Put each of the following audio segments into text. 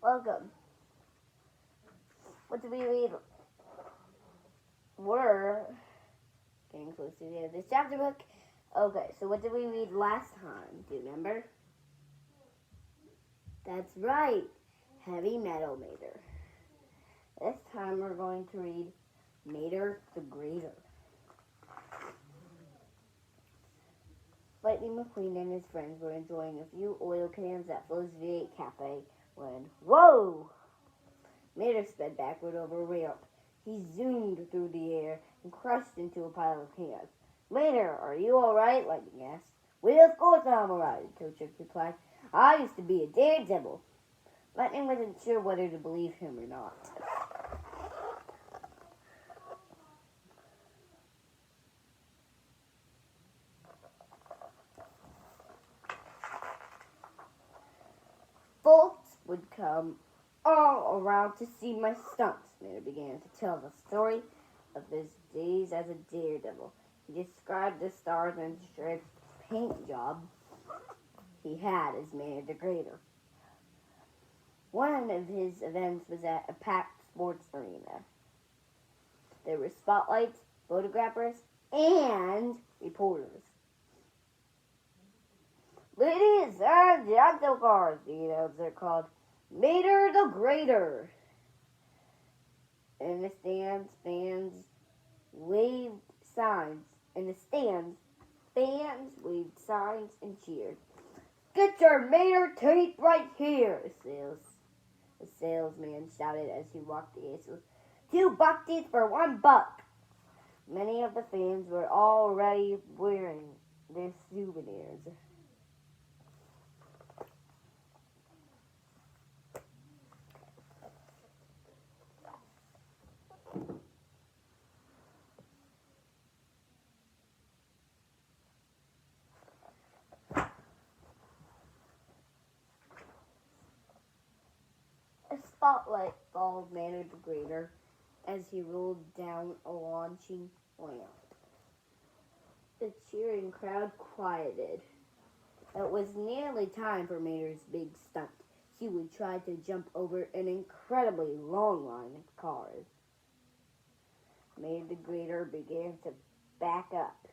Welcome. What did we read? We're getting close to the end of this chapter book. Okay, so what did we read last time? Do you remember? That's right. Heavy Metal Mater. This time we're going to read Mater the Greater. Lightning McQueen and his friends were enjoying a few oil cans at Flo's V8 Cafe when, whoa! Mater sped backward over a ramp. He zoomed through the air and crashed into a pile of cans. Mater, are you alright? Lightning asked. Well, of course I'm alright, Toadchick replied. I used to be a daredevil. Lightning wasn't sure whether to believe him or not. Folks would come all around to see my stunts. Mater began to tell the story of his days as a daredevil. He described the stars and stripes paint job he had as Mater the Greater. One of his events was at a packed sports arena. There were spotlights, photographers, and reporters. Ladies and gentlemen, the announcer called, Mater the Greater. In the stands, fans waved signs. Fans waved signs and cheered. Get your Mater tape right here, the salesman shouted as he walked the aisle. $2 bucks for $1. Many of the fans were already wearing their souvenirs. A spotlight followed Mater the Greater as he rolled down a launching ramp. The cheering crowd quieted. It was nearly time for Mater's big stunt. He would try to jump over an incredibly long line of cars. Mater the Greater began to back up.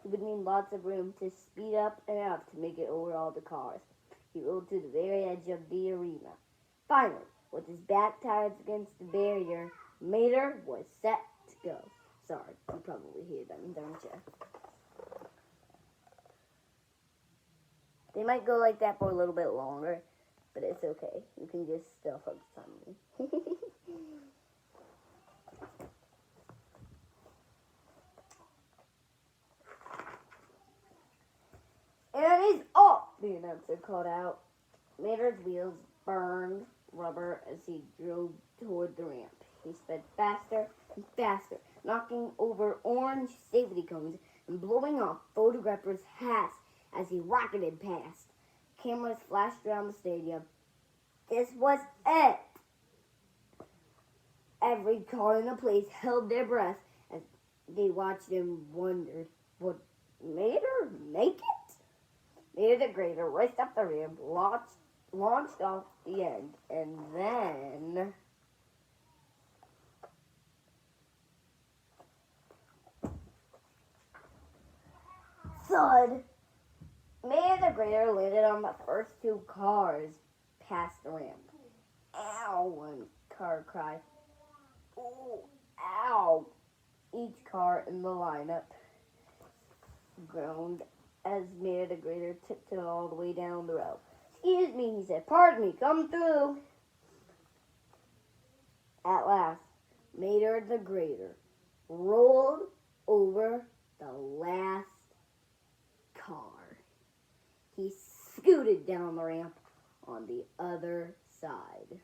He would need lots of room to speed up enough to make it over all the cars. He rolled to the very edge of the arena. Finally, with his back tied against the barrier, Mater was set to go. Sorry, you probably hear them, don't you? They might go like that for a little bit longer, but it's okay. You can just still focus on me. And he's off, the announcer called out. Mater's wheels burned rubber as he drove toward the ramp. He sped faster and faster, knocking over orange safety cones and blowing off photographers' hats as he rocketed past. Cameras flashed around the stadium. This was it! Every car in the place held their breath as they watched and wondered, would Mater make it? Mater the Greater raced up the ramp, launched off the end, and then... thud! Mater the Greater landed on the first two cars past the ramp. Ow! One car cried. Oh, ow! Each car in the lineup groaned as Mater the Greater tiptoed all the way down the road. Excuse me, he said. Pardon me, come through. At last, Mater the Greater rolled over the last car. He scooted down the ramp on the other side.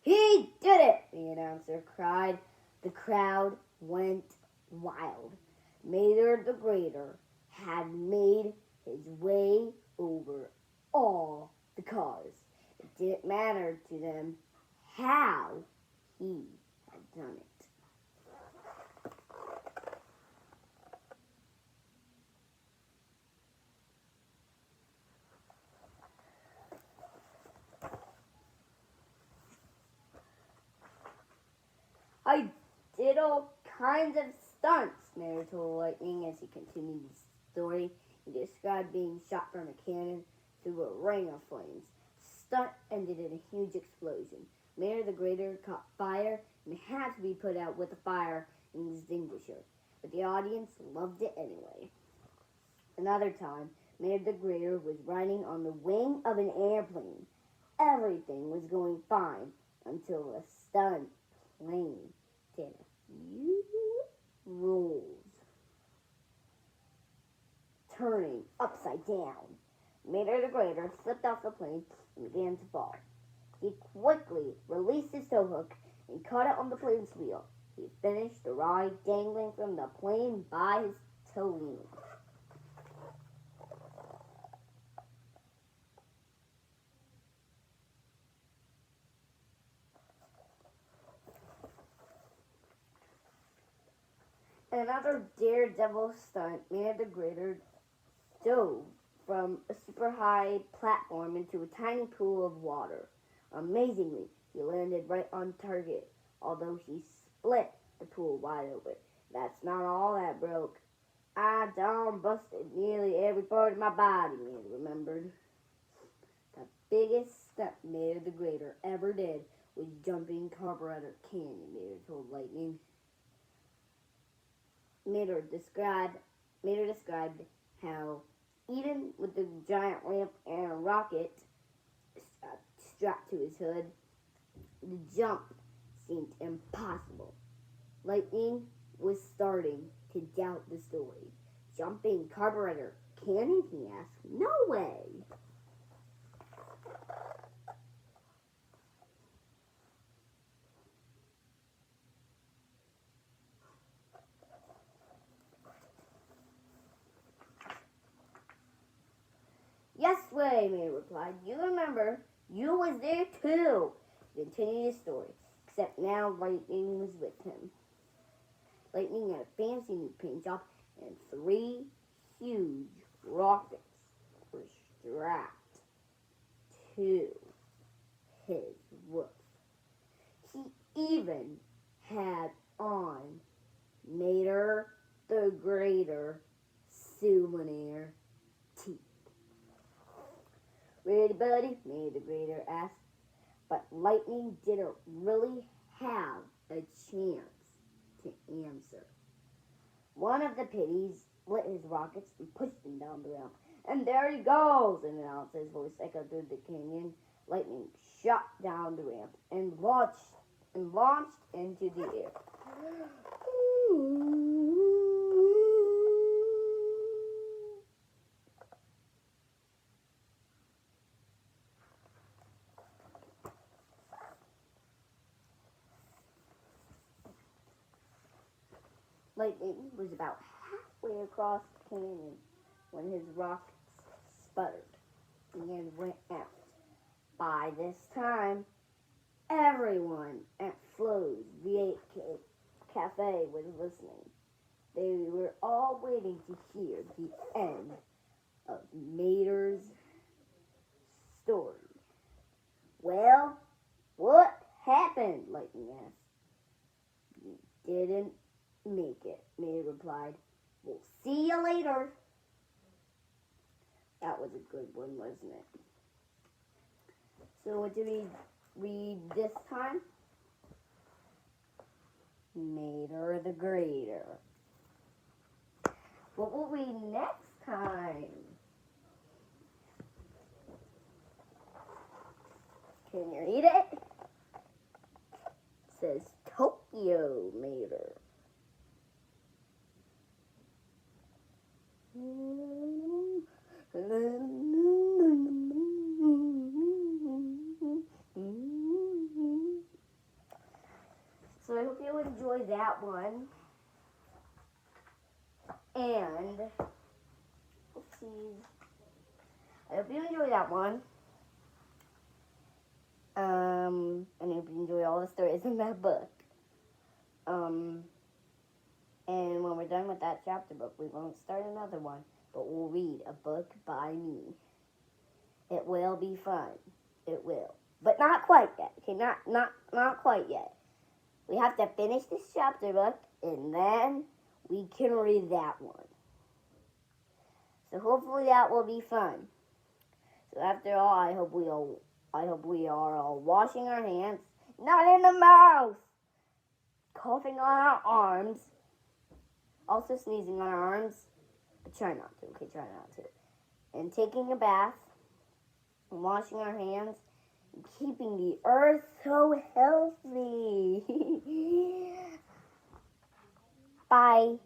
He did it, the announcer cried. The crowd went wild. Mater the Greater had made his way over all the cars. It didn't matter to them how he had done it. did all kinds of stunts, Mayor told Lightning as he continued his story. He described being shot from a cannon through a ring of flames. Stunt ended in a huge explosion. Mayor the Greater caught fire and had to be put out with a fire extinguisher, but the audience loved it anyway. Another time, Mayor the Greater was riding on the wing of an airplane. Everything was going fine until a stunned plane did a few rolls, turning upside down. Mayor the Greater slipped off the plane and began to fall. He quickly released his tow hook and caught it on the plane's wheel. He finished the ride dangling from the plane by his toe wheel. Another daredevil stunt, Mayor the Greater dove from a super high platform into a tiny pool of water. Amazingly, he landed right on target, although he split the pool wide open. That's not all that broke. I done busted nearly every part of my body, Mayor remembered. The biggest stunt Mayor the Greater ever did was jumping Carburetor Canyon, Mayor told Lightning. Mayor described how even with the giant ramp and a rocket strapped to his hood, the jump seemed impossible. Lightning was starting to doubt the story. Jumping Carburetor Canyon, he asked. No way. Yes way, Mayor replied. You remember, you was there too. He continued his story, except now Lightning was with him. Lightning had a fancy new paint job, and 3 huge rockets were strapped to his roof. He even had on Mayor the Greater souvenir teeth. Ready, buddy? Mayor the Greater asked. But Lightning didn't really have a chance to answer. One of the pitties lit his rockets and pushed him down the ramp. And there he goes, announced his voice echoed through the canyon. Lightning shot down the ramp and launched into the air. Lightning was about halfway across the canyon when his rockets sputtered and went out. By this time, everyone at Flo's V8 Cafe was listening. They were all waiting to hear the end of Mater's story. Well, what happened? Lightning asked. You didn't make it, Mater replied. We'll see you later. That was a good one, wasn't it? So what did we read this time? Mater the Greater. What will we read next time? Can you read it? It says Tokyo Mater. So I hope you enjoy that one. And oopsies. I hope you enjoy that one. And I hope you enjoy all the stories in that book. And when we're done with that chapter book, we won't start another one, but we'll read a book by me. It will be fun. It will. But not quite yet. Okay, not quite yet. We have to finish this chapter book, and then we can read that one. So hopefully that will be fun. So after all, I hope we are all washing our hands, not in the mouth, coughing on our arms, also sneezing on our arms. But try not to. Okay, try not to. And taking a bath, and washing our hands, and keeping the earth so healthy. Bye.